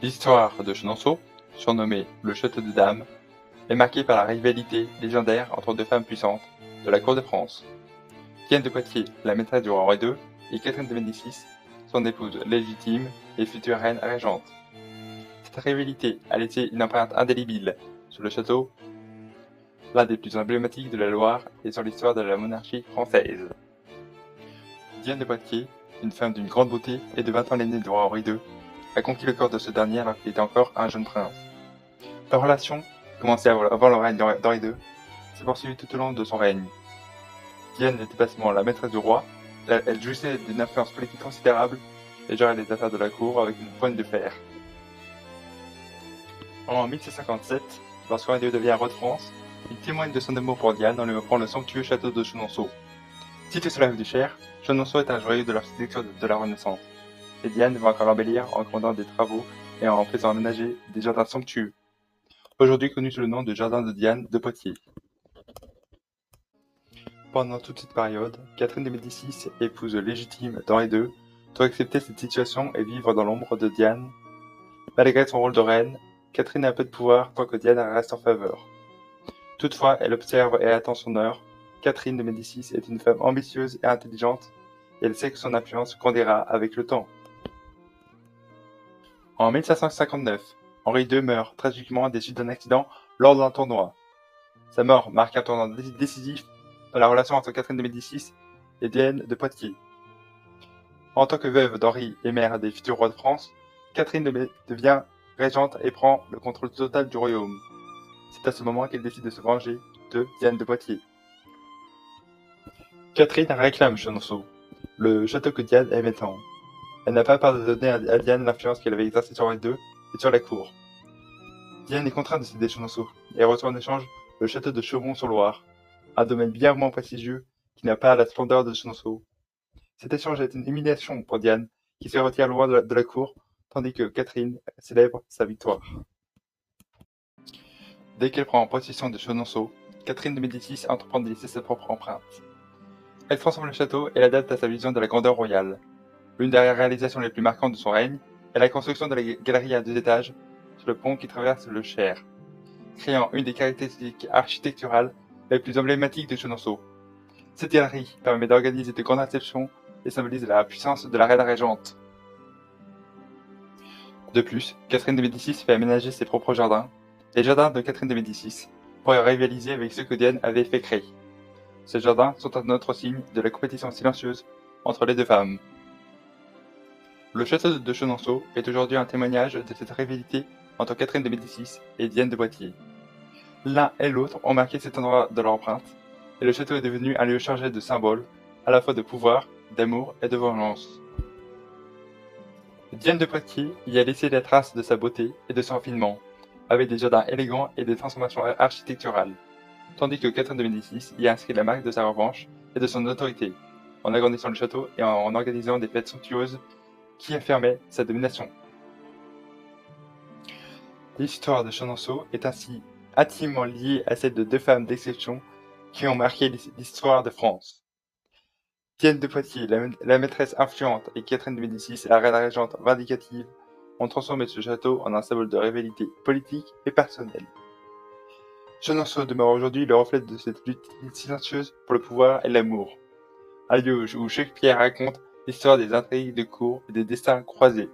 L'histoire de Chenonceau, surnommée le Château de Dames, est marquée par la rivalité légendaire entre deux femmes puissantes de la cour de France. Diane de Poitiers, la maîtresse du roi Henri II, et Catherine de Médicis, son épouse légitime et future reine régente. Cette rivalité a laissé une empreinte indélébile sur le château, l'un des plus emblématiques de la Loire et sur l'histoire de la monarchie française. Diane de Poitiers, une femme d'une grande beauté et de 20 ans l'aînée du roi Henri II, a conquis le corps de ce dernier alors qu'il était encore un jeune prince. Leur relation, commencée avant le règne d'Henri II, s'est poursuivie tout au long de son règne. Diane n'était pas seulement la maîtresse du roi, elle jouissait d'une influence politique considérable et gérait les affaires de la cour avec une poigne de fer. En 1757, lorsqu'Henri II devient roi de France, il témoigne de son amour pour Diane en lui offrant le somptueux château de Chenonceau. Situé sur la rive du Cher, Chenonceau est un joyau de l'architecture de la Renaissance, et Diane va encore l'embellir en commandant des travaux et en faisant aménager des jardins somptueux, aujourd'hui connus sous le nom de Jardin de Diane de Poitiers. Pendant toute cette période, Catherine de Médicis, épouse légitime d'Henri II, doit accepter cette situation et vivre dans l'ombre de Diane. Malgré son rôle de reine, Catherine a peu de pouvoir tant que Diane reste en faveur. Toutefois, elle observe et attend son heure. Catherine de Médicis est une femme ambitieuse et intelligente, et elle sait que son influence grandira avec le temps. En 1559, Henri II meurt tragiquement des suites d'un accident lors d'un tournoi. Sa mort marque un tournant décisif dans la relation entre Catherine de Médicis et Diane de Poitiers. En tant que veuve d'Henri et mère des futurs rois de France, Catherine devient régente et prend le contrôle total du royaume. C'est à ce moment qu'elle décide de se venger de Diane de Poitiers. Catherine réclame Chenonceau, le château que Diane aimait tant. Elle n'a pas peur de donner à Diane l'influence qu'elle avait exercée sur Henri II et sur la cour. Diane est contrainte de céder Chenonceau et reçoit en échange le château de Chaumont-sur-Loire, un domaine bien moins prestigieux qui n'a pas la splendeur de Chenonceau. Cet échange est une humiliation pour Diane, qui se retire loin de la cour, tandis que Catherine célèbre sa victoire. Dès qu'elle prend possession de Chenonceau, Catherine de Médicis entreprend de laisser sa propre empreinte. Elle transforme le château et l'adapte à sa vision de la grandeur royale. L'une des réalisations les plus marquantes de son règne est la construction de la galerie à 2 étages sur le pont qui traverse le Cher, créant une des caractéristiques architecturales les plus emblématiques de Chenonceau. Cette galerie permet d'organiser de grandes réceptions et symbolise la puissance de la reine régente. De plus, Catherine de Médicis fait aménager ses propres jardins, les jardins de Catherine de Médicis, pour rivaliser avec ceux que Diane avait fait créer. Ces jardins sont un autre signe de la compétition silencieuse entre les deux femmes. Le château de Chenonceau est aujourd'hui un témoignage de cette rivalité entre Catherine de Médicis et Diane de Poitiers. L'un et l'autre ont marqué cet endroit de leur empreinte, et le château est devenu un lieu chargé de symboles, à la fois de pouvoir, d'amour et de vengeance. Diane de Poitiers y a laissé la trace de sa beauté et de son raffinement, avec des jardins élégants et des transformations architecturales, tandis que Catherine de Médicis y a inscrit la marque de sa revanche et de son autorité, en agrandissant le château et en organisant des fêtes somptueuses qui affirmaient sa domination. L'histoire de Chenonceau est ainsi intimement liée à celle de deux femmes d'exception qui ont marqué l'histoire de France. Diane de Poitiers, la maîtresse influente, et Catherine de Médicis, la reine régente vindicative, ont transformé ce château en un symbole de rivalité politique et personnelle. Chenonceau demeure aujourd'hui le reflet de cette lutte silencieuse pour le pouvoir et l'amour, un lieu où Shakespeare raconte l'histoire des intrigues de cour et des destins croisés.